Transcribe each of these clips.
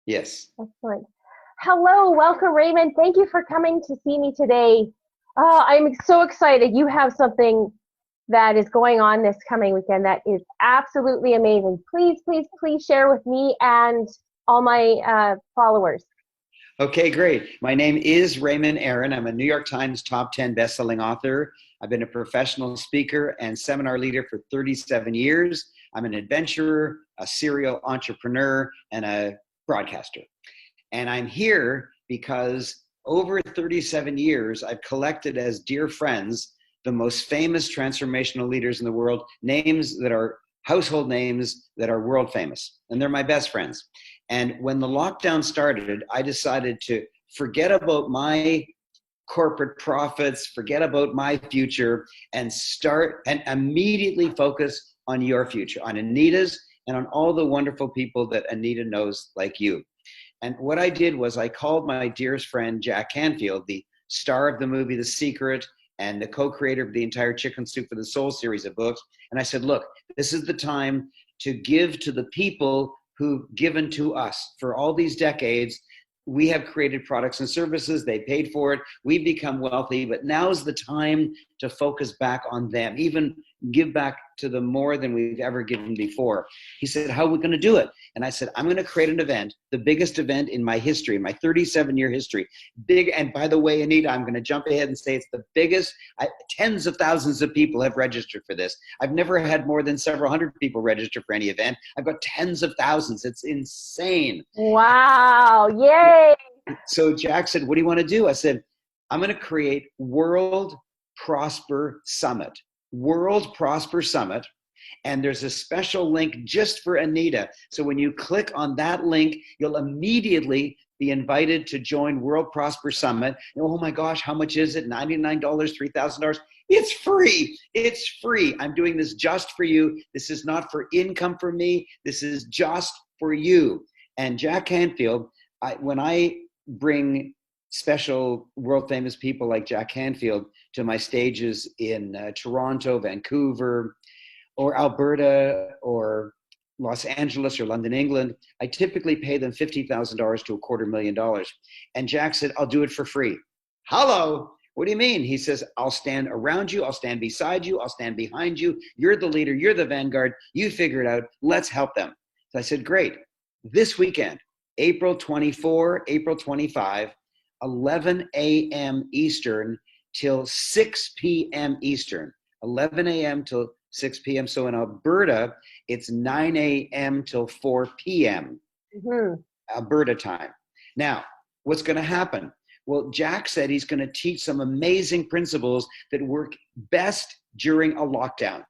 Yes. Excellent. Hello, welcome, Raymond. Thank you for coming to see me today. I'm so excited. You have something that is going on this coming weekend that is absolutely amazing. Please, please, please share with me and all my followers. Okay, great. My name is Raymond Aaron. I'm a New York Times top 10 bestselling author. I've been a professional speaker and seminar leader for 37 years. I'm an adventurer, a serial entrepreneur, and a broadcaster. And I'm here because over 37 years, I've collected as dear friends the most famous transformational leaders in the world, names that are household names that are world famous. And they're my best friends. And when the lockdown started, I decided to forget about my corporate profits, forget about my future, and start and immediately focus on your future, on Anita's and on all the wonderful people that Anita knows like you. And what I did was I called my dearest friend, Jack Canfield, the star of the movie The Secret and the co-creator of the entire Chicken Soup for the Soul series of books. And I said, look, this is the time to give to the people who've given to us for all these decades. We have created products and services. They paid for it. We've become wealthy, but now's the time to focus back on them, even give back to them more than we've ever given before. He said, how are we going to do it? And I said, I'm going to create an event, the biggest event in my history, my 37-year history. Big, and by the way, Anita, I'm going to jump ahead and say it's the biggest. Tens of thousands of people have registered for this. I've never had more than several hundred people register for any event. I've got tens of thousands. It's insane. Wow, yay! So Jack said, what do you want to do? I said, I'm going to create World Prosper Summit. World Prosper Summit. And there's a special link just for Anita. So when you click on that link, you'll immediately be invited to join World Prosper Summit. Oh my gosh, how much is it? $99, $3,000? It's free. It's free. I'm doing this just for you. This is not for income for me. This is just for you. And Jack Canfield, when I bring special world famous people like Jack Canfield to my stages in Toronto, Vancouver, or Alberta, or Los Angeles, or London, England, I typically pay them $50,000 to $250,000. And Jack said, I'll do it for free. Hello, what do you mean? He says, I'll stand around you, I'll stand beside you, I'll stand behind you. You're the leader, you're the vanguard, you figure it out, let's help them. So I said, great. This weekend, April 24, April 25, 11 a.m. Eastern till 6 p.m. Eastern, 11 a.m. till 6 p.m. So in Alberta, it's 9 a.m. till 4 p.m. Alberta time. Now, what's going to happen? Well, Jack said he's going to teach some amazing principles that work best during a lockdown.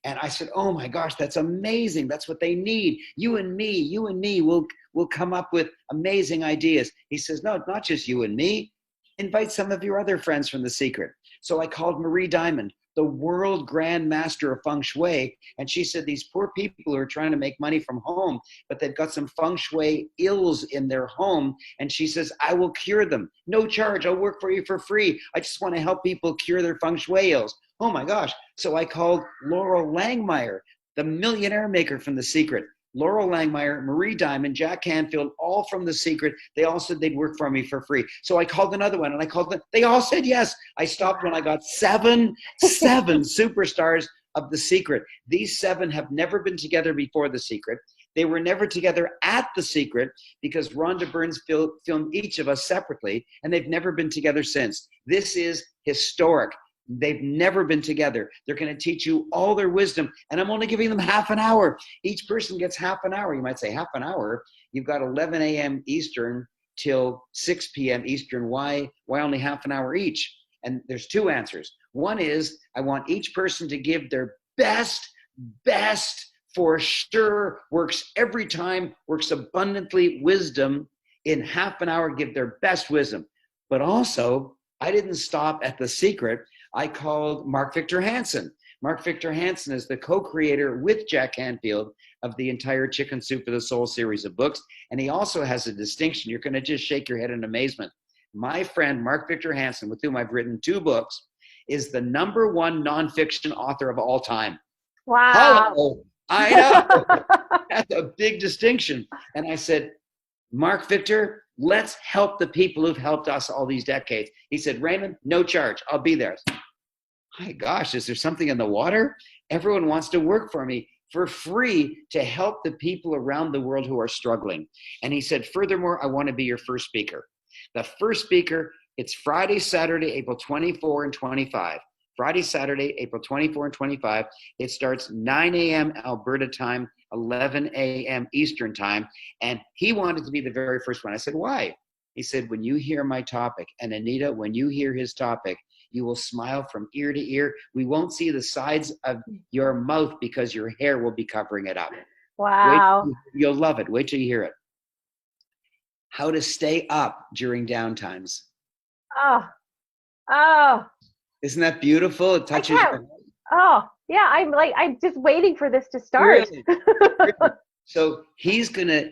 And I said, oh my gosh, that's amazing. That's what they need. You and me will come up with amazing ideas. He says, no, not just you and me. Invite some of your other friends from The Secret. So I called Marie Diamond, the world grand master of feng shui. And she said, these poor people are trying to make money from home, but they've got some feng shui ills in their home. And she says, I will cure them. No charge. I'll work for you for free. I just want to help people cure their feng shui ills. Oh my gosh. So I called Laurel Langmeyer, the millionaire maker from The Secret. Laurel Langmeyer, Marie Diamond, Jack Canfield, all from The Secret. They all said they'd work for me for free. So I called another one and I called them. They all said yes. I stopped when I got seven superstars of The Secret. These seven have never been together before The Secret. They were never together at The Secret because Rhonda Burns filmed each of us separately, and they've never been together since. This is historic. They've never been together. They're going to teach you all their wisdom, and I'm only giving them half an hour. Each person gets half an hour. You might say half an hour. You've got 11 a.m. Eastern till 6 p.m. Eastern. Why only half an hour each? And there's two answers. One is I want each person to give their best for sure, works every time, works abundantly wisdom in half an hour, give their best wisdom. But also, I didn't stop at The Secret. I called Mark Victor Hansen. Mark Victor Hansen is the co-creator with Jack Canfield of the entire Chicken Soup for the Soul series of books. And he also has a distinction. You're going to just shake your head in amazement. My friend, Mark Victor Hansen, with whom I've written 2 books, is the #1 nonfiction author of all time. Wow. Hello. I know. That's a big distinction. And I said, Mark Victor, let's help the people who've helped us all these decades. He said, Raymond, no charge. I'll be there. My gosh, is there something in the water? Everyone wants to work for me for free to help the people around the world who are struggling. And he said, furthermore, I want to be your first speaker. The first speaker, it's Friday, Saturday, April 24 and 25. Friday, Saturday, April 24 and 25. It starts 9 a.m. Alberta time, 11 a.m. Eastern time. And he wanted to be the very first one. I said, why? He said, when you hear my topic, and Anita, when you hear his topic, you will smile from ear to ear. We won't see the sides of your mouth because your hair will be covering it up. Wow. You'll love it. Wait till you hear it. How to stay up during downtimes. Oh. Isn't that beautiful? It touches your. Oh, yeah. I'm just waiting for this to start. Really? So he's gonna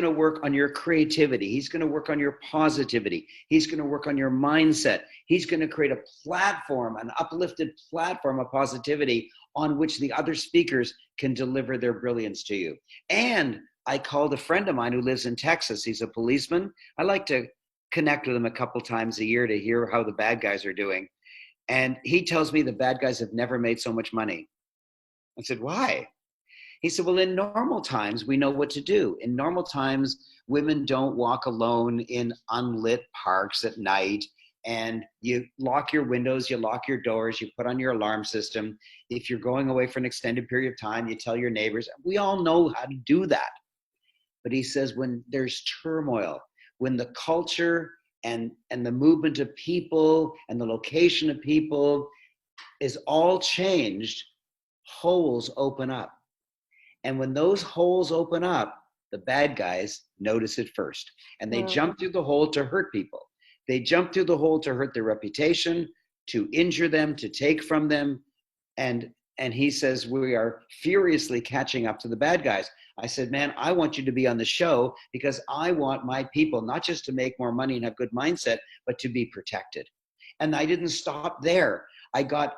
work on your creativity. He's gonna work on your positivity. He's gonna work on your mindset. He's gonna create a platform, an uplifted platform of positivity on which the other speakers can deliver their brilliance to you. And I called a friend of mine who lives in Texas. He's a policeman. I like to connect with him a couple times a year to hear how the bad guys are doing. And he tells me the bad guys have never made so much money. I said, why? He said, well, in normal times, we know what to do. In normal times, women don't walk alone in unlit parks at night. And you lock your windows, you lock your doors, you put on your alarm system. If you're going away for an extended period of time, you tell your neighbors. We all know how to do that. But he says, when there's turmoil, when the culture and the movement of people and the location of people is all changed, holes open up. And when those holes open up, the bad guys notice it first. And they jump through the hole to hurt people. They jump through the hole to hurt their reputation, to injure them, to take from them. And he says, we are furiously catching up to the bad guys. I said, man, I want you to be on the show because I want my people not just to make more money and have good mindset, but to be protected. And I didn't stop there. I got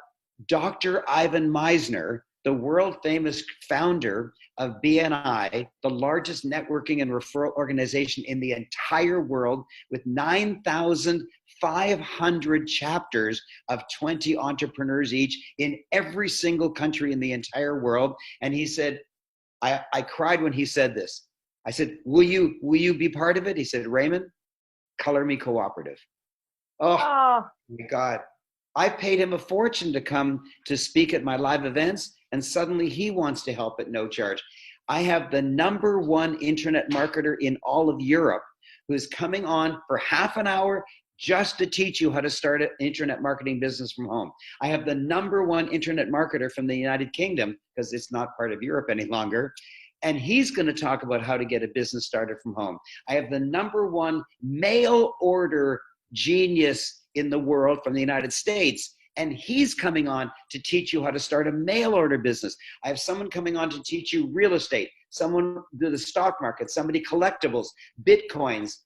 Dr. Ivan Misner, the world famous founder of BNI, the largest networking and referral organization in the entire world, with 9,500 chapters of 20 entrepreneurs each in every single country in the entire world. And he said, I cried when he said this. I said, will you be part of it? He said, Raymond, color me cooperative. Oh my God. I paid him a fortune to come to speak at my live events, and suddenly he wants to help at no charge. I have the #1 internet marketer in all of Europe who's coming on for half an hour just to teach you how to start an internet marketing business from home. I have the #1 internet marketer from the United Kingdom, because it's not part of Europe any longer, and he's going to talk about how to get a business started from home. I have the #1 mail order genius in the world from the United States, and he's coming on to teach you how to start a mail order business. I have someone coming on to teach you real estate, someone do the stock market, somebody collectibles, Bitcoins,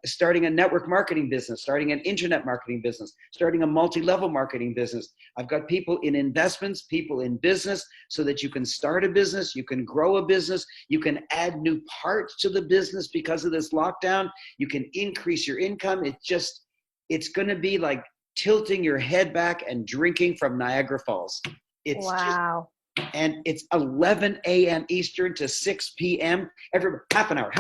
starting a network marketing business, starting an internet marketing business, starting a multi-level marketing business. I've got people in investments, people in business, so that you can start a business, you can grow a business, you can add new parts to the business because of this lockdown, you can increase your income. It's going to be like tilting your head back and drinking from Niagara Falls. It's wow. And it's 11 a.m. Eastern to 6 p.m. Every half an hour.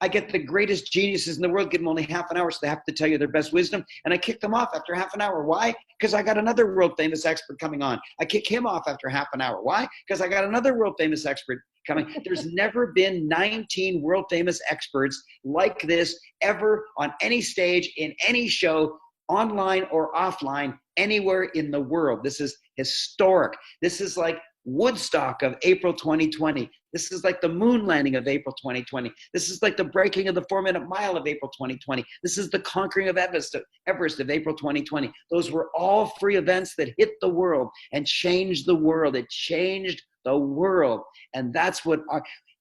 I get the greatest geniuses in the world, give them only half an hour, so they have to tell you their best wisdom. And I kick them off after half an hour. Why? Because I got another world famous expert coming on. I kick him off after half an hour. Why? Because I got another world famous expert coming. There's never been 19 world famous experts like this ever on any stage, in any show, online or offline, anywhere in the world. This is historic. This is like Woodstock of April 2020. This is like the moon landing of April 2020. This is like the breaking of the 4-minute mile of April 2020. This is the conquering of Everest of April 2020. Those were all free events that hit the world and changed the world. It changed the world. And that's what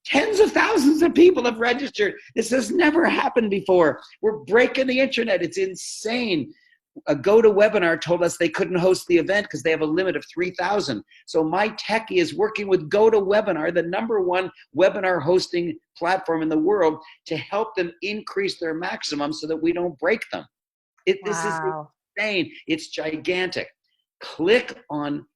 tens of thousands of people have registered. This has never happened before. We're breaking the internet. It's insane. A GoToWebinar told us they couldn't host the event because they have a limit of 3,000. So my techie is working with GoToWebinar, the #1 webinar hosting platform in the world, to help them increase their maximum so that we don't break them. This is insane. It's gigantic. Click on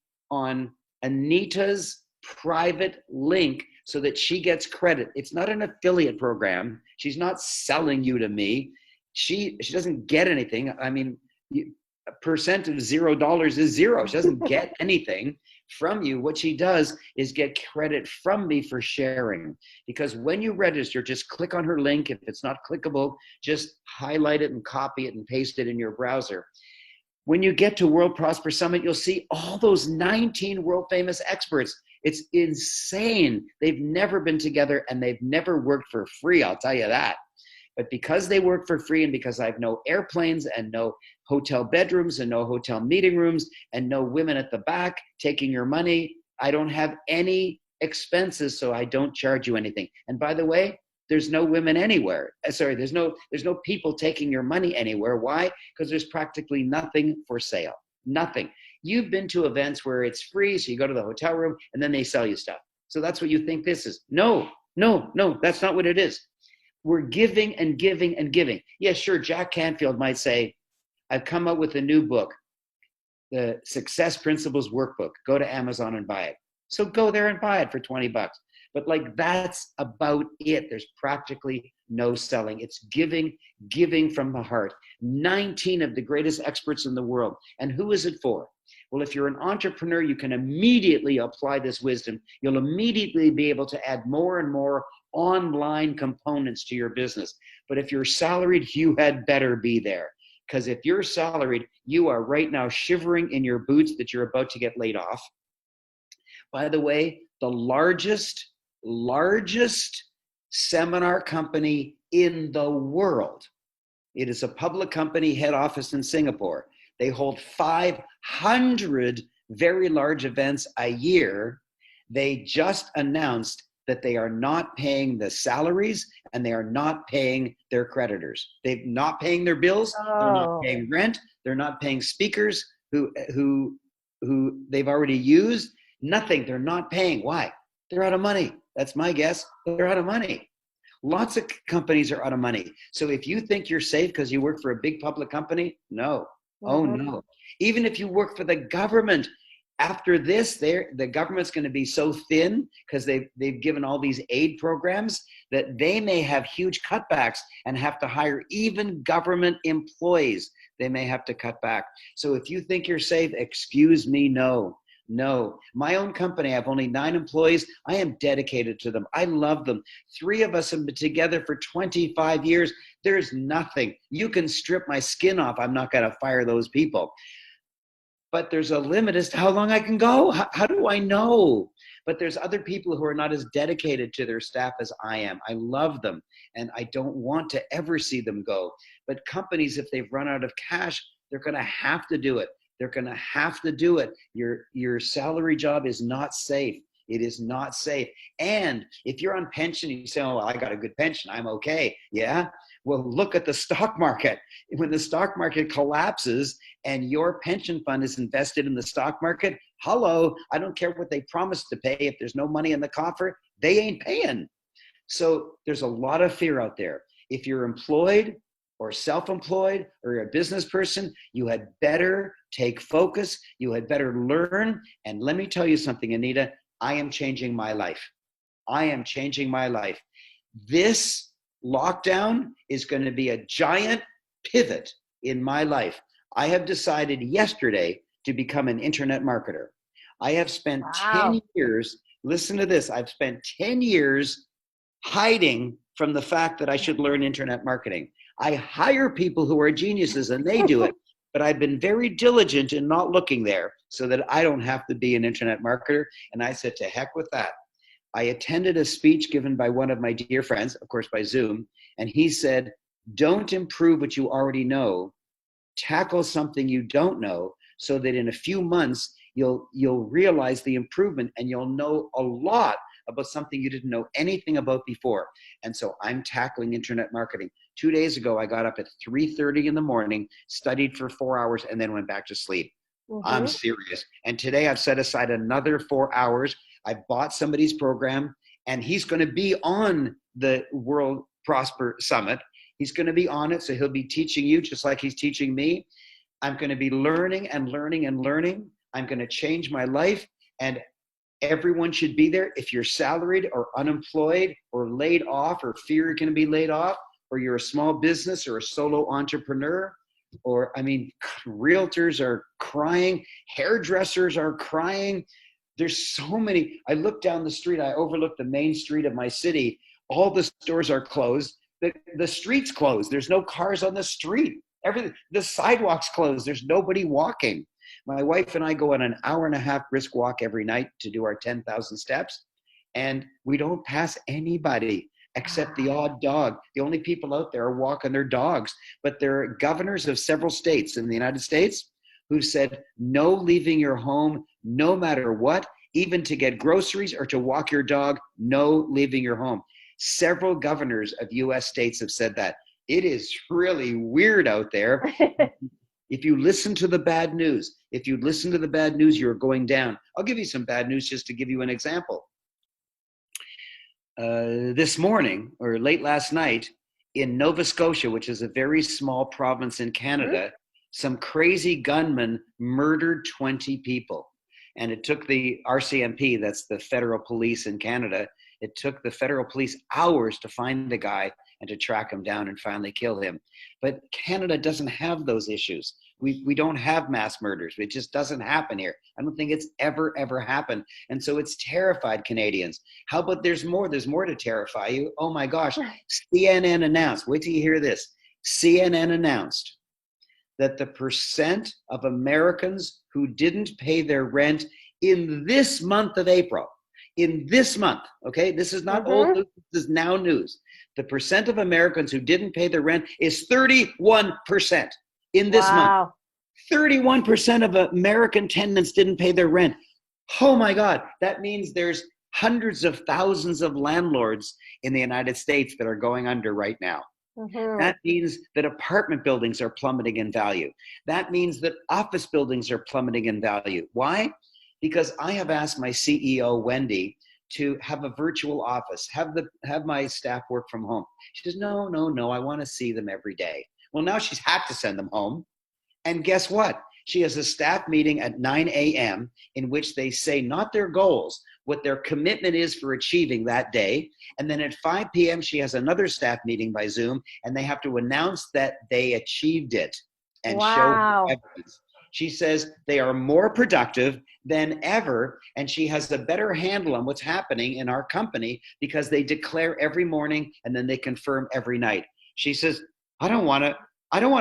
Anita's private link so that she gets credit. It's not an affiliate program. She's not selling you to me. She doesn't get anything. I mean, a percent of $0 is zero. She doesn't get anything from you. What she does is get credit from me for sharing. Because when you register, just click on her link. If it's not clickable, just highlight it and copy it and paste it in your browser. When you get to World Prosper Summit, you'll see all those 19 world famous experts. It's insane. They've never been together and they've never worked for free, I'll tell you that. But because they work for free and because I have no airplanes and no hotel bedrooms and no hotel meeting rooms and no women at the back taking your money, I don't have any expenses, so I don't charge you anything. And by the way, there's no women anywhere. Sorry, there's no people taking your money anywhere. Why? Because there's practically nothing for sale. Nothing. You've been to events where it's free, so you go to the hotel room and then they sell you stuff. So that's what you think this is. No, that's not what it is. We're giving and giving and giving. Yeah, sure, Jack Canfield might say, I've come up with a new book, the Success Principles Workbook. Go to Amazon and buy it. So go there and buy it for $20. But like, that's about it. There's practically no selling. It's giving from the heart. 19 of the greatest experts in the world. And who is it for? Well, if you're an entrepreneur, you can immediately apply this wisdom. You'll immediately be able to add more and more online components to your business. But if you're salaried, you had better be there. Because if you're salaried, you are right now shivering in your boots that you're about to get laid off. By the way, the largest seminar company in the world. It is a public company, head office in Singapore. They hold 500 very large events a year. They just announced that they are not paying the salaries and they are not paying their creditors. They're not paying their bills. Oh. They're not paying rent. They're not paying speakers who they've already used. Nothing. They're not paying. Why? They're out of money. That's my guess. They're out of money. Lots of companies are out of money. So if you think you're safe because you work for a big public company, no. Oh, no. Even if you work for the government, after this, the government's going to be so thin because they've given all these aid programs that they may have huge cutbacks and have to hire even government employees. They may have to cut back. So if you think you're safe, excuse me, no. My own company, I have only 9 employees. I am dedicated to them. I love them. 3 of us have been together for 25 years. There's nothing. You can strip my skin off. I'm not going to fire those people. But there's a limit as to how long I can go. How do I know? But there's other people who are not as dedicated to their staff as I am. I love them, and I don't want to ever see them go. But companies, if they've run out of cash, they're going to have to do it. They're going to have to do it. Your salary job is not safe. It is not safe. And if you're on pension, you say, oh, well, I got a good pension. I'm okay. Yeah. Well, look at the stock market. When the stock market collapses and your pension fund is invested in the stock market, hello, I don't care what they promised to pay. If there's no money in the coffer, they ain't paying. So there's a lot of fear out there. If you're employed or self-employed or you're a business person, you had better take focus. You had better learn. And let me tell you something, Anita, I am changing my life. I am changing my life. This lockdown is going to be a giant pivot in my life. I have decided yesterday to become an internet marketer. I have spent 10 years, listen to this, I've spent 10 years hiding from the fact that I should learn internet marketing. I hire people who are geniuses and they do it, but I've been very diligent in not looking there so that I don't have to be an internet marketer. And I said, to heck with that. I attended a speech given by one of my dear friends, of course by Zoom, and he said, don't improve what you already know, tackle something you don't know so that in a few months you'll realize the improvement and you'll know a lot about something you didn't know anything about before. And so I'm tackling internet marketing. 2 days ago, I got up at 3:30 in the morning, studied for 4 hours, and then went back to sleep. I'm serious. And today I've set aside another 4 hours. I bought somebody's program, and he's going to be on the World Prosper Summit. He's going to be on it, so he'll be teaching you just like he's teaching me. I'm going to be learning and learning and learning. I'm going to change my life, and everyone should be there. If you're salaried or unemployed or laid off or fear you're going to be laid off, or you're a small business or a solo entrepreneur, or realtors are crying, hairdressers are crying. There's so many. I look down the street, I overlook the main street of my city. All the stores are closed. The street's closed. There's no cars on the street. Everything, the sidewalk's closed. There's nobody walking. My wife and I go on an 1.5-hour brisk walk every night to do our 10,000 steps. And we don't pass anybody except the odd dog. The only people out there are walking their dogs. But there are governors of several states in the United States who said, no leaving your home, no matter what, even to get groceries or to walk your dog, no leaving your home. Several governors of US states have said that. It is really weird out there. If you listen to the bad news, you're going down. I'll give you some bad news just to give you an example. This morning, or late last night, in Nova Scotia, which is a very small province in Canada, some crazy gunman murdered 20 people. And it took the RCMP, that's the federal police in Canada, it took the federal police hours to find the guy and to track him down and finally kill him. But Canada doesn't have those issues. We don't have mass murders. It just doesn't happen here. I don't think it's ever happened. And so it's terrified Canadians. How about there's more to terrify you? Oh my gosh, CNN announced, wait till you hear this. CNN announced that the percent of Americans who didn't pay their rent in this month of April, in this month, okay, this is not old news, this is now news. The percent of Americans who didn't pay their rent is 31% in this month. 31% of American tenants didn't pay their rent. Oh my God, that means there's hundreds of thousands of landlords in the United States that are going under right now. That means that apartment buildings are plummeting in value. That means that office buildings are plummeting in value. Why? Because I have asked my CEO, Wendy, to have a virtual office, have my staff work from home. She says, no, I want to see them every day. Well, now she's had to send them home. And guess what? She has a staff meeting at 9 a.m. in which they say not their goals, what their commitment is for achieving that day. And then at 5 p.m., she has another staff meeting by Zoom, and they have to announce that they achieved it and show evidence. She says they are more productive than ever, and she has a better handle on what's happening in our company because they declare every morning and then they confirm every night. She says, I don't want to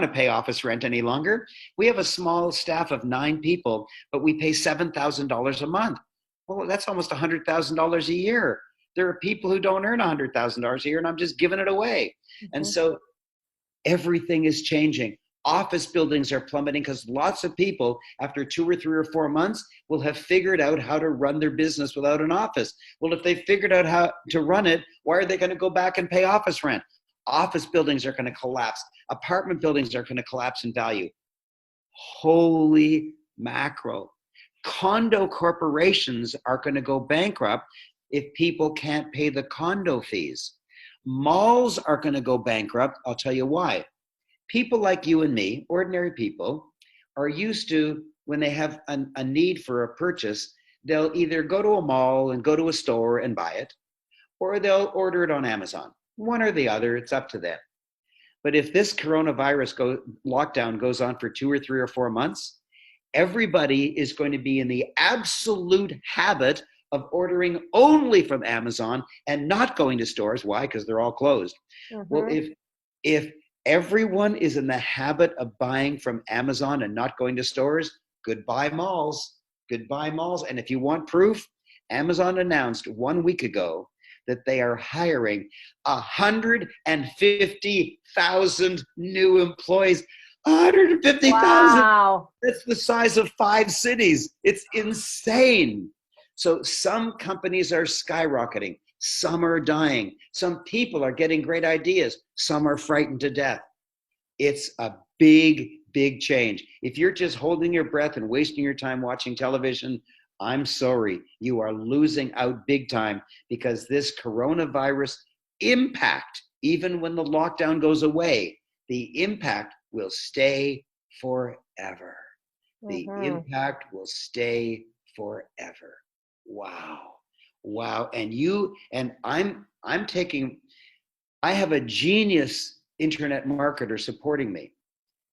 pay office rent any longer. We have a small staff of 9 people, but we pay $7,000 a month. Well, that's almost $100,000 a year. There are people who don't earn $100,000 a year, and I'm just giving it away. And so everything is changing. Office buildings are plummeting because lots of people, after 2 or 3 or 4 months, will have figured out how to run their business without an office. Well, if they figured out how to run it, why are they going to go back and pay office rent? Office buildings are going to collapse. Apartment buildings are going to collapse in value. Holy mackerel. Condo corporations are going to go bankrupt if people can't pay the condo fees. Malls are going to go bankrupt. I'll tell you why. People like you and me, ordinary people, are used to, when they have a need for a purchase, they'll either go to a mall and go to a store and buy it, or they'll order it on Amazon. One or the other, it's up to them. But if this coronavirus lockdown goes on for 2 or 3 or 4 months, everybody is going to be in the absolute habit of ordering only from Amazon and not going to stores. Why? Because they're all closed. Well, if everyone is in the habit of buying from Amazon and not going to stores, goodbye malls. Goodbye malls. And if you want proof, Amazon announced 1 week ago that they are hiring 150,000 new employees. 150,000. Wow. That's the size of 5 cities. It's insane. So some companies are skyrocketing, some are dying, some people are getting great ideas, some are frightened to death. It's a big, big change. If you're just holding your breath and wasting your time watching television, I'm sorry, you are losing out big time, because this coronavirus impact, even when the lockdown goes away, the impact will stay forever. The impact will stay forever. Wow. Wow. I have a genius internet marketer supporting me,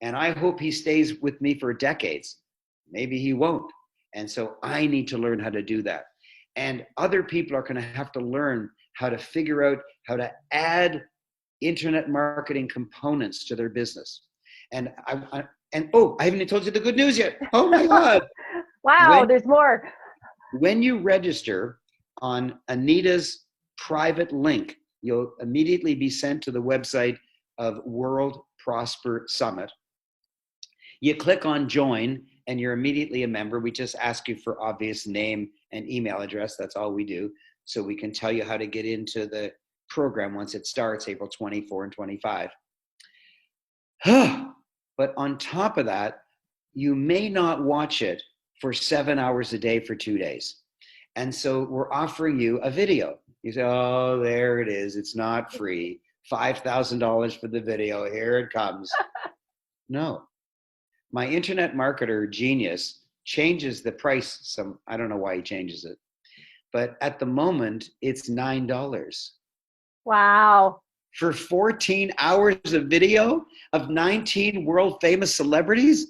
and I hope he stays with me for decades. Maybe he won't. And so I need to learn how to do that. And other people are going to have to learn how to figure out how to add internet marketing components to their business. And I haven't even told you the good news yet. Oh my God. Wow, there's more. When you register on Anita's private link, you'll immediately be sent to the website of World Prosper Summit. You click on join and you're immediately a member. We just ask you for obvious name and email address. That's all we do. So we can tell you how to get into the program once it starts, April 24 and 25. But on top of that, you may not watch it for 7 hours a day for 2 days. And so we're offering you a video. You say, oh, there it is. It's not free. $5,000 for the video. Here it comes. No. My internet marketer genius changes the price. I don't know why he changes it. But at the moment, it's $9. Wow. For 14 hours of video of 19 world famous celebrities?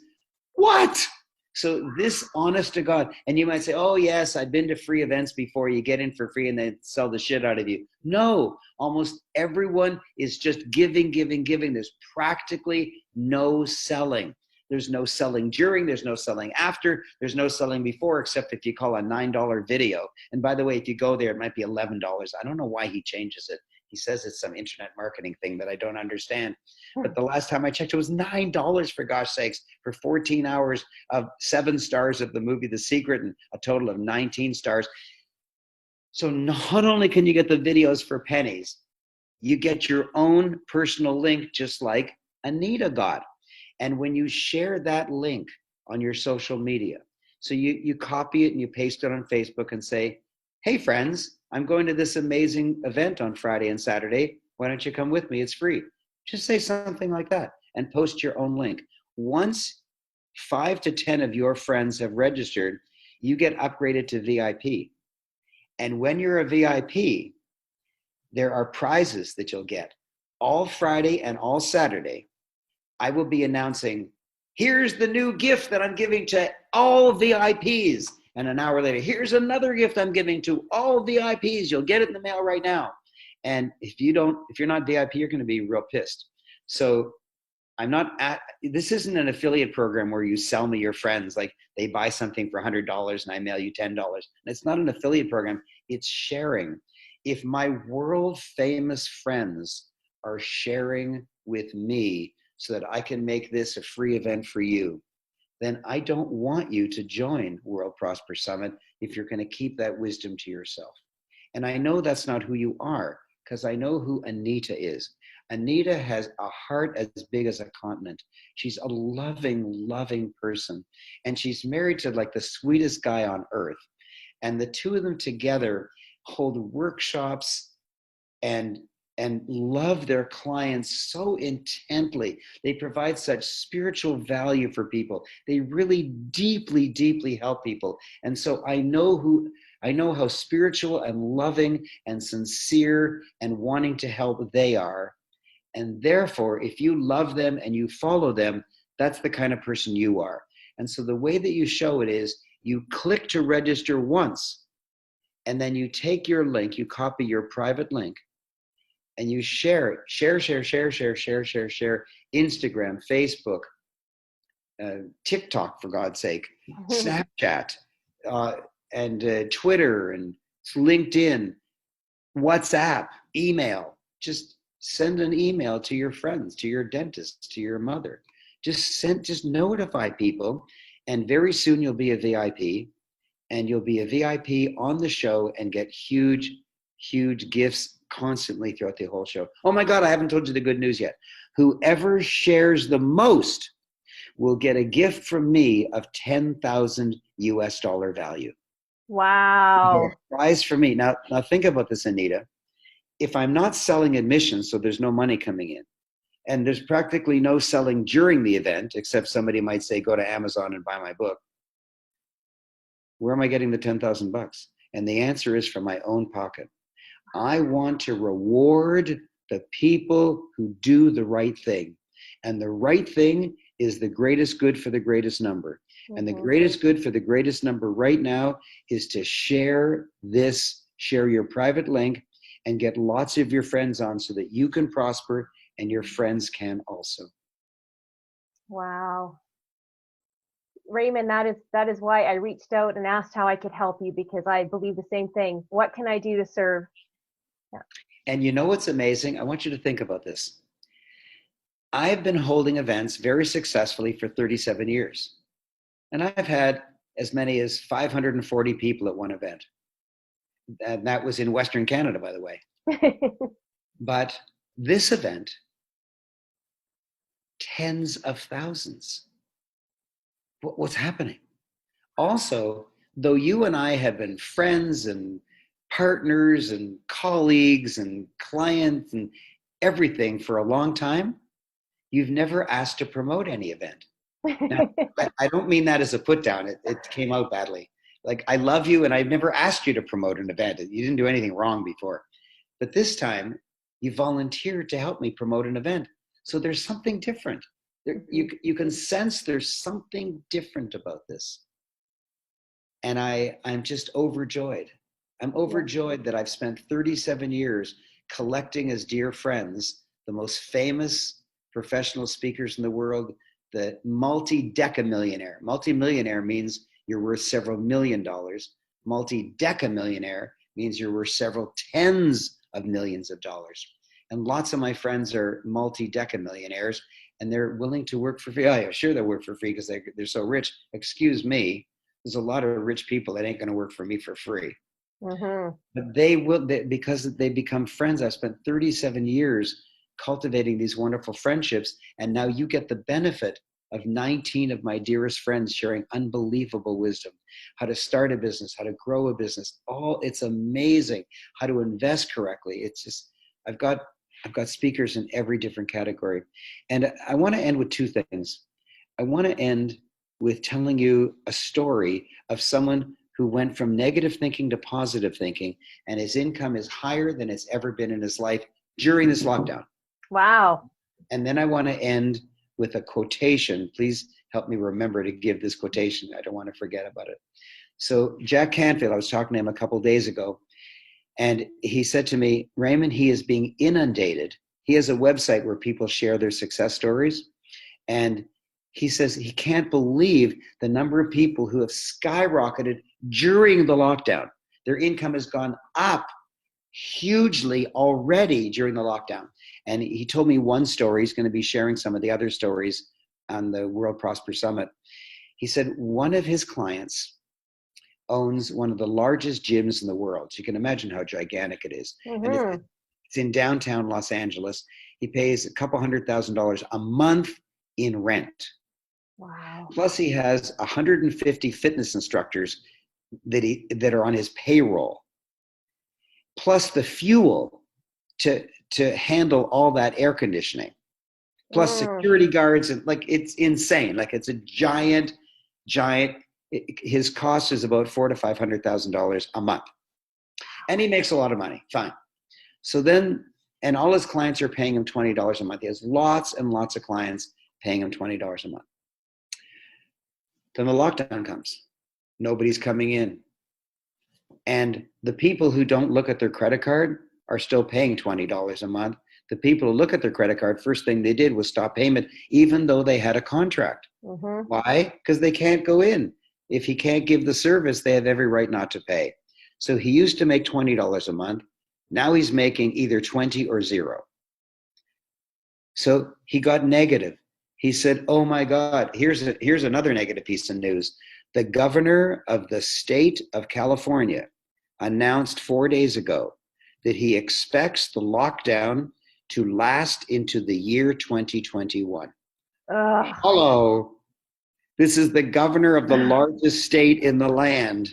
What? So this, honest to God, and you might say, oh yes, I've been to free events before. You get in for free and they sell the shit out of you. No, almost everyone is just giving. There's practically no selling. There's no selling during, there's no selling after, there's no selling before, except if you call a $9 video. And by the way, if you go there, it might be $11. I don't know why he changes it. He says it's some internet marketing thing that I don't understand. But the last time I checked, it was $9, for gosh sakes, for 14 hours of 7 stars of the movie The Secret and a total of 19 stars. So not only can you get the videos for pennies, you get your own personal link, just like Anita got. And when you share that link on your social media, so you copy it and you paste it on Facebook and say, hey friends, I'm going to this amazing event on Friday and Saturday. Why don't you come with me? It's free. Just say something like that and post your own link. Once 5 to 10 of your friends have registered, you get upgraded to VIP. And when you're a VIP, there are prizes that you'll get. All Friday and all Saturday, I will be announcing, here's the new gift that I'm giving to all VIPs. And an hour later, here's another gift I'm giving to all VIPs. You'll get it in the mail right now. And if you're not VIP, you're going to be real pissed. So this isn't an affiliate program where you sell me your friends, like they buy something for $100 and I mail you $10. It's not an affiliate program. It's sharing. If my world famous friends are sharing with me so that I can make this a free event for you, then I don't want you to join World Prosper Summit if you're going to keep that wisdom to yourself. And I know that's not who you are, because I know who Anita is. Anita has a heart as big as a continent. She's a loving, loving person. And she's married to like the sweetest guy on earth. And the two of them together hold workshops and love their clients so intently. They provide such spiritual value for people. They really deeply, deeply help people. And so I know how spiritual and loving and sincere and wanting to help they are. And therefore, if you love them and you follow them, that's the kind of person you are. And so the way that you show it is you click to register once, and then you take your link, you copy your private link, and you share it. Share. Instagram, Facebook, TikTok, for God's sake, Snapchat, and Twitter, and LinkedIn, WhatsApp, email. Just send an email to your friends, to your dentist, to your mother. Just notify people, and very soon you'll be a VIP. and you'll be a VIP on the show and get huge, huge gifts constantly throughout the whole show. Oh my God, I haven't told you the good news yet. Whoever shares the most will get a gift from me of 10,000 US dollar value. Wow. Prize for me. Now think about this, Anita. If I'm not selling admissions, so there's no money coming in, and there's practically no selling during the event, except somebody might say, go to Amazon and buy my book. Where am I getting the 10,000 bucks? And the answer is from my own pocket. I want to reward the people who do the right thing. And the right thing is the greatest good for the greatest number. And the greatest good for the greatest number right now is to share this, share your private link, and get lots of your friends on so that you can prosper and your friends can also. Wow. Raymond, that is why I reached out and asked how I could help you, because I believe the same thing. What can I do to serve? Yeah. And you know what's amazing? I want you to think about this. I've been holding events very successfully for 37 years. And I've had as many as 540 people at one event. And that was in Western Canada, by the way. But this event, tens of thousands. What's happening? Also, though you and I have been friends and partners and colleagues and clients and everything for a long time, you've never asked to promote any event. Now, I don't mean that as a put down. It came out badly. Like, I love you and I've never asked you to promote an event. You didn't do anything wrong before. But this time, you volunteered to help me promote an event. So there's something different. You can sense there's something different about this. And I'm just overjoyed. I'm overjoyed that I've spent 37 years collecting as dear friends the most famous professional speakers in the world, the multi-decamillionaire. Multi-millionaire means you're worth several $1 million. Multi-decamillionaire means you're worth several tens of millions of dollars. And lots of my friends are multi-decamillionaires, and they're willing to work for free. Oh, yeah, sure, they'll work for free because they're so rich. Excuse me, there's a lot of rich people that ain't going to work for me for free. Mm-hmm. But they will, because they become friends. I spent 37 years cultivating these wonderful friendships, and now you get the benefit of 19 of my dearest friends sharing unbelievable wisdom, how to start a business, how to grow a business. It's amazing how to invest correctly. It's just, I've got speakers in every different category. And I want to end with two things. I want to end with telling you a story of someone who went from negative thinking to positive thinking, and his income is higher than it's ever been in his life during this lockdown. Wow. And then I want to end with a quotation. Please help me remember to give this quotation. I don't want to forget about it. So Jack Canfield, I was talking to him a couple of days ago, and he said to me, Raymond, he is being inundated. He has a website where people share their success stories. And he says he can't believe the number of people who have skyrocketed during the lockdown. Their income has gone up hugely already during the lockdown. And he told me one story. He's going to be sharing some of the other stories on the World Prosper Summit. He said one of his clients owns one of the largest gyms in the world. So you can imagine how gigantic it is. Mm-hmm. And it's in downtown Los Angeles. He pays a couple $100,000 a month in rent. Wow. Plus he has 150 fitness instructors that are on his payroll. Plus the fuel to handle all that air conditioning. Plus security guards, and like, it's insane. Like, it's a giant. His cost is about $400,000 to $500,000 a month, and he makes a lot of money. Fine. So then, and all his clients are paying him $20 a month. He has lots and lots of clients paying him $20 a month. Then the lockdown comes. Nobody's coming in. And the people who don't look at their credit card are still paying $20 a month. The people who look at their credit card, first thing they did was stop payment, even though they had a contract. Mm-hmm. Why? Because they can't go in. If he can't give the service, they have every right not to pay. So he used to make $20 a month. Now he's making either 20 or zero. So he got negative. He said, oh my God, here's another negative piece of news. The governor of the state of California announced 4 days ago that he expects the lockdown to last into the year 2021. Ugh. Hello. This is the governor of the largest state in the land,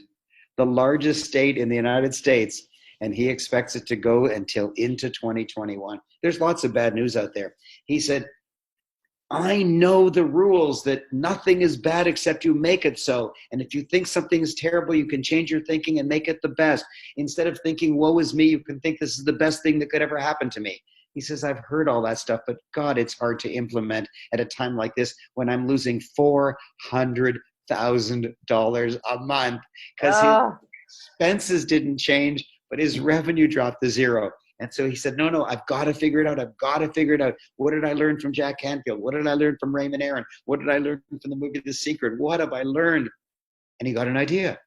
the largest state in the United States, and he expects it to go until into 2021. There's lots of bad news out there. He said, I know the rules that nothing is bad except you make it so. And if you think something is terrible, you can change your thinking and make it the best. Instead of thinking, woe is me, you can think this is the best thing that could ever happen to me. He says, I've heard all that stuff, but God, it's hard to implement at a time like this when I'm losing $400,000 a month because his expenses didn't change, but his revenue dropped to zero. And so he said, no, I've got to figure it out. I've got to figure it out. What did I learn from Jack Canfield? What did I learn from Raymond Aaron? What did I learn from the movie The Secret? What have I learned? And he got an idea.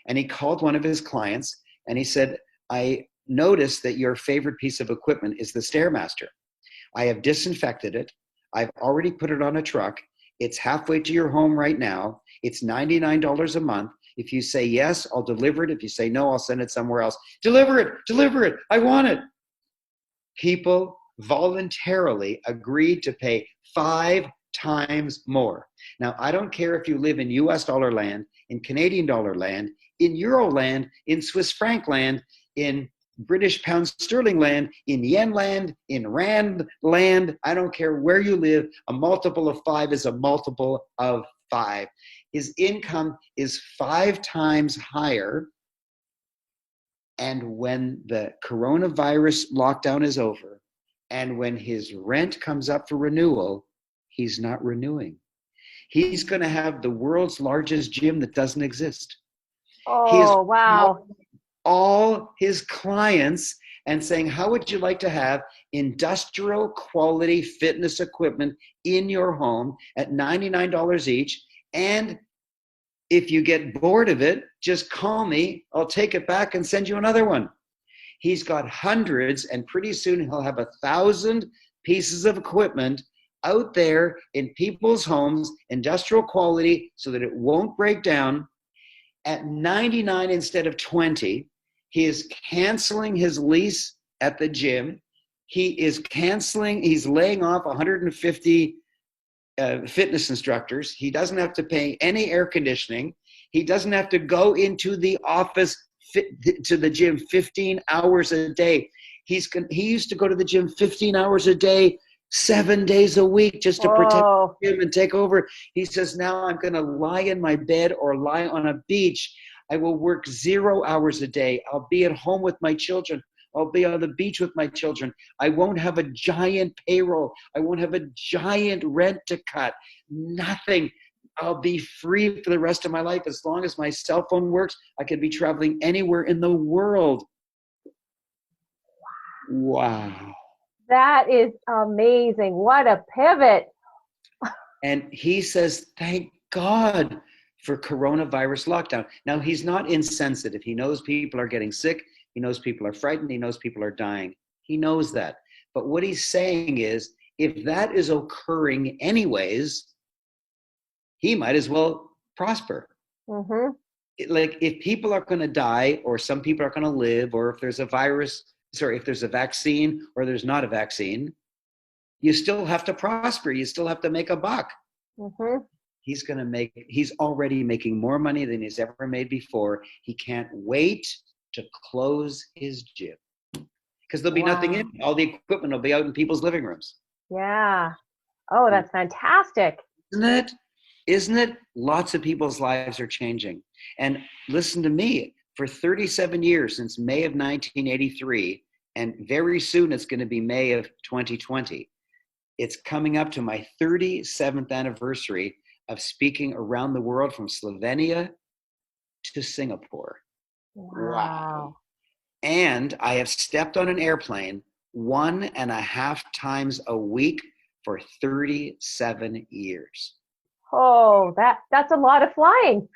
And he called one of his clients and he said, I noticed that your favorite piece of equipment is the Stairmaster. I have disinfected it. I've already put it on a truck. It's halfway to your home right now. It's $99 a month. If you say yes, I'll deliver it. If you say no, I'll send it somewhere else. Deliver it. I want it. People voluntarily agreed to pay 5 times more. Now, I don't care if you live in US dollar land, in Canadian dollar land, in Euro land, in Swiss franc land, in British pound sterling land, in yen land, in rand land. I don't care where you live. A multiple of 5 is a multiple of 5. His income is 5 times higher. And when the coronavirus lockdown is over, and when his rent comes up for renewal, he's not renewing. He's going to have the world's largest gym that doesn't exist. Oh, wow. All his clients and saying, how would you like to have industrial quality fitness equipment in your home at $99 each? And if you get bored of it, just call me. I'll take it back and send you another one. He's got hundreds, and pretty soon he'll have 1,000 pieces of equipment out there in people's homes, industrial quality, so that it won't break down. At 99 instead of 20, he is canceling his lease at the gym. He's laying off 150 fitness instructors. He doesn't have to pay any air conditioning. He doesn't have to go into the office to the gym 15 hours a day. He used to go to the gym 15 hours a day, 7 days a week, just to protect the gym and take over. He says, now I'm going to lie in my bed or lie on a beach. I will work 0 hours a day. I'll be at home with my children. I'll be on the beach with my children. I won't have a giant payroll. I won't have a giant rent to cut. Nothing. I'll be free for the rest of my life. As long as my cell phone works, I could be traveling anywhere in the world. Wow. That is amazing. What a pivot. And he says, thank God for coronavirus lockdown. Now, he's not insensitive. He knows people are getting sick. He knows people are frightened. He knows people are dying. He knows that. But what he's saying is, if that is occurring anyways, he might as well prosper. Mm-hmm. Like, if people are going to die, or some people are going to live, or if there's a if there's a vaccine or there's not a vaccine, you still have to prosper. You still have to make a buck. Mm-hmm. He's already making more money than he's ever made before. He can't wait to close his gym because there'll be nothing in it. All the equipment will be out in people's living rooms. Yeah. Oh, that's fantastic. Isn't it? Lots of people's lives are changing. And listen to me, for 37 years, since May of 1983, and very soon it's going to be May of 2020, it's coming up to my 37th anniversary of speaking around the world, from Slovenia to Singapore. Wow. And I have stepped on an airplane 1.5 times a week for 37 years. Oh, that's a lot of flying.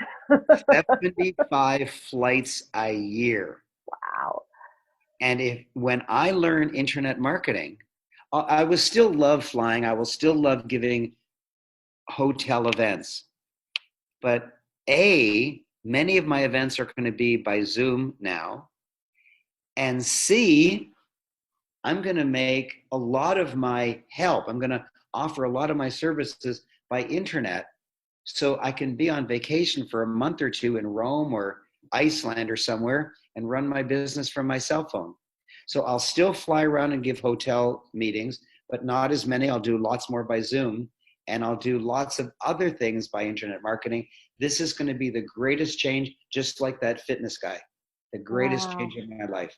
75 flights a year. Wow. And when I learned internet marketing, I will still love flying. I will still love giving hotel events. But Many of my events are going to be by Zoom now. And C, I'm going to make a lot of my help. I'm going to offer a lot of my services by internet, so I can be on vacation for a month or two in Rome or Iceland or somewhere and run my business from my cell phone. So I'll still fly around and give hotel meetings, but not as many. I'll do lots more by Zoom, and I'll do lots of other things by internet marketing. This is going to be the greatest change, just like that fitness guy, the greatest Wow. change in my life.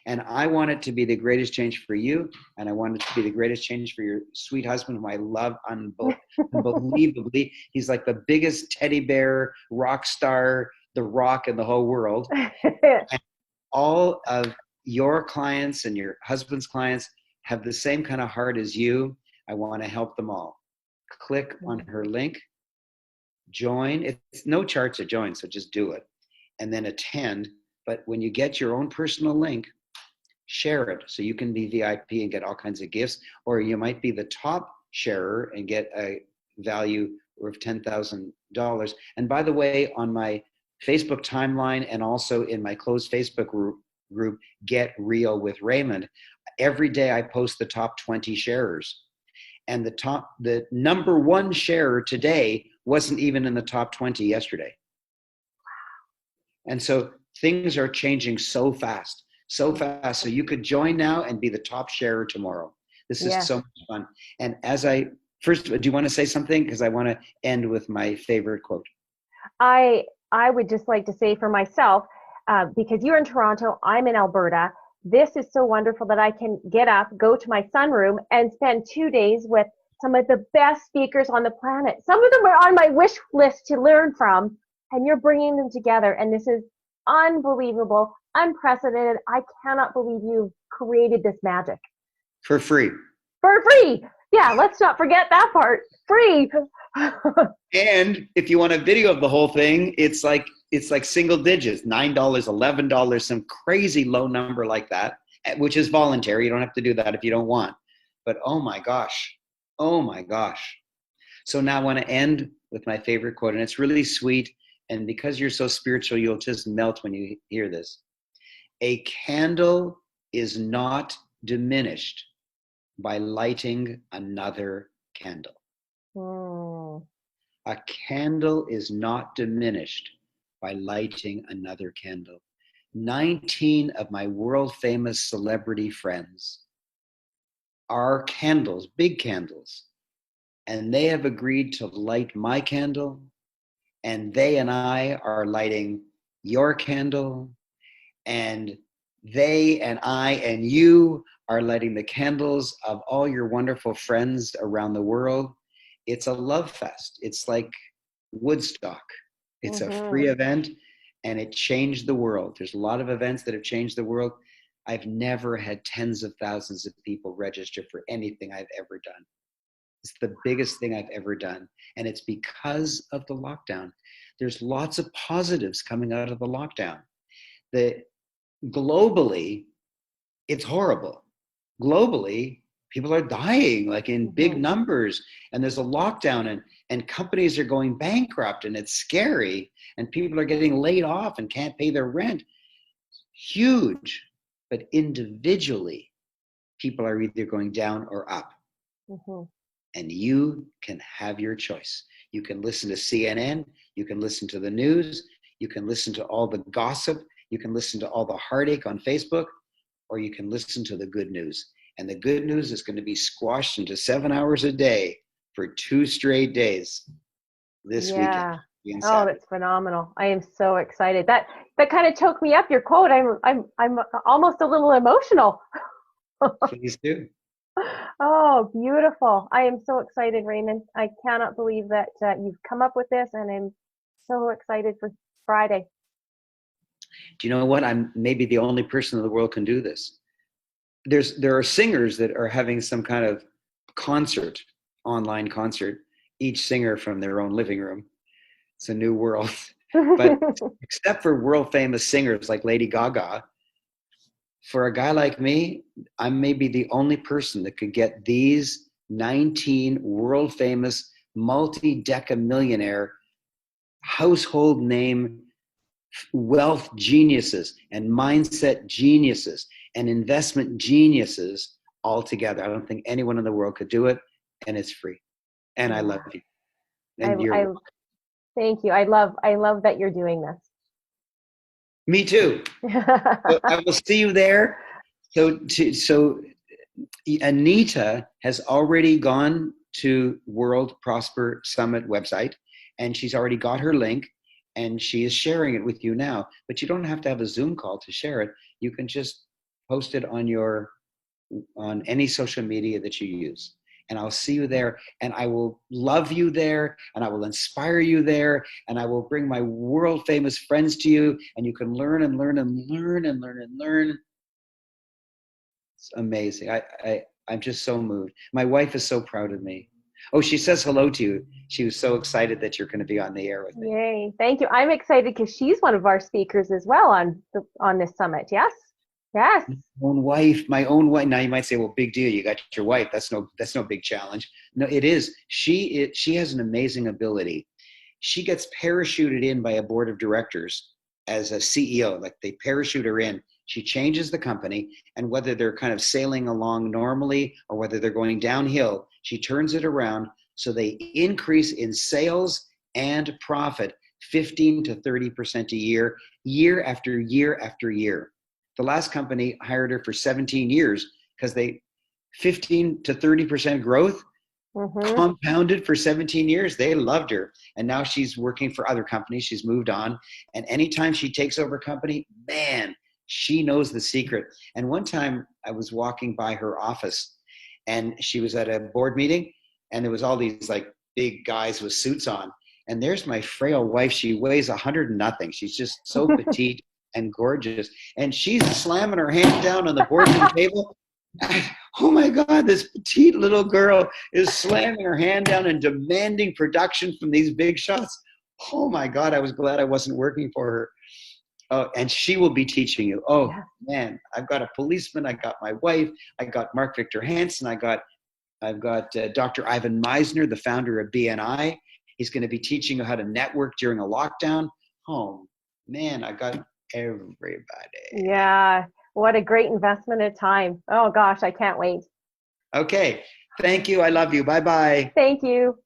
And I want it to be the greatest change for you. And I want it to be the greatest change for your sweet husband, whom I love unbelievably. He's like the biggest teddy bear, rock star, the rock in the whole world. And all of your clients and your husband's clients have the same kind of heart as you. I want to help them all. Click on her link, join. It's no charge to join, so just do it. And then attend. But when you get your own personal link, share it so you can be VIP and get all kinds of gifts, or you might be the top sharer and get a value worth $10,000. And by the way, on my Facebook timeline and also in my closed Facebook group, Get Real with Raymond, every day I post the top 20 sharers. And the number one sharer today wasn't even in the top 20 yesterday. And so things are changing so fast. So you could join now and be the top sharer tomorrow. This is so much fun. And first, do you want to say something? Because I want to end with my favorite quote. I would just like to say for myself, because you're in Toronto, I'm in Alberta. This is so wonderful that I can get up, go to my sunroom, and spend 2 days with some of the best speakers on the planet. Some of them are on my wish list to learn from, and you're bringing them together. And this is unbelievable, unprecedented. I cannot believe you've created this magic. For free. For free. Yeah, let's not forget that part. Free. And if you want a video of the whole thing, it's like single digits, $9, $11, some crazy low number like that, which is voluntary. You don't have to do that if you don't want. But oh my gosh. So now I want to end with my favorite quote, and it's really sweet. And because you're so spiritual, you'll just melt when you hear this. A candle is not diminished by lighting another candle. A candle is not diminished by lighting another candle. 19 of my world famous celebrity friends are candles, big candles, and they have agreed to light my candle, and they and I are lighting your candle, and they and I and you are lighting the candles of all your wonderful friends around the world. It's a love fest. It's like Woodstock. It's a free event, and it changed the world. There's a lot of events that have changed the world. I've never had tens of thousands of people register for anything I've ever done. It's the biggest thing I've ever done. And it's because of the lockdown. There's lots of positives coming out of the lockdown. Globally, it's horrible. Globally, people are dying like in big numbers, and there's a lockdown, and companies are going bankrupt, and it's scary, and people are getting laid off and can't pay their rent. Huge. But individually, people are either going down or up. And you can have your choice. You can listen to CNN, you can listen to the news, you can listen to all the gossip, you can listen to all the heartache on Facebook, or you can listen to the good news. And the good news is going to be squashed into 7 hours a day for 2 straight days this weekend. Oh, that's phenomenal. I am so excited. That kind of choked me up, your quote. I'm almost a little emotional. Please do. Oh, beautiful. I am so excited, Raymond. I cannot believe that you've come up with this, and I'm so excited for Friday. Do you know what? I'm maybe the only person in the world can do this. There are singers that are having some kind of concert, online concert, each singer from their own living room. It's a new world. But except for world famous singers like Lady Gaga, for a guy like me, I'm maybe the only person that could get these 19 world famous multi-decamillionaire household name wealth geniuses and mindset geniuses and investment geniuses all together. I don't think anyone in the world could do it, and it's free. And I love you. And I thank you. I love that you're doing me too. this. So I will see you there. So Anita has already gone to World Prosper Summit website, and she's already got her link, and she is sharing it with you now. But you don't have to have a Zoom call to share it. You can just post it on any social media that you use. And I'll see you there, and I will love you there, and I will inspire you there, and I will bring my world famous friends to you, and you can learn and learn and learn and learn and learn. It's amazing. I'm just so moved. My wife is so proud of me. Oh, she says hello to you. She was so excited that you're going to be on the air with me. Yay. Thank you. I'm excited because she's one of our speakers as well on this summit. Yes. Yes. My own wife. Now you might say, well, big deal. You got your wife. That's no big challenge. No, it is. She has an amazing ability. She gets parachuted in by a board of directors as a CEO. Like they parachute her in. She changes the company, and whether they're kind of sailing along normally or whether they're going downhill, she turns it around so they increase in sales and profit 15 to 30% a year, year after year after year. The last company hired her for 17 years because 15 to 30% growth compounded for 17 years. They loved her. And now she's working for other companies. She's moved on. And anytime she takes over a company, man, she knows the secret. And one time I was walking by her office, and she was at a board meeting, and there was all these like big guys with suits on. And there's my frail wife. She weighs 100 and nothing. She's just so petite and gorgeous. And she's slamming her hand down on the boardroom table. Oh my God, this petite little girl is slamming her hand down and demanding production from these big shots. Oh my God, I was glad I wasn't working for her. Oh, and she will be teaching you. Oh man, I've got a policeman. I got my wife. I got Mark Victor Hansen. I've got Dr. Ivan Meisner, the founder of BNI. He's going to be teaching you how to network during a lockdown. Oh man, I got everybody. Yeah. What a great investment of time. Oh gosh, I can't wait. Okay. Thank you. I love you. Bye-bye. Thank you.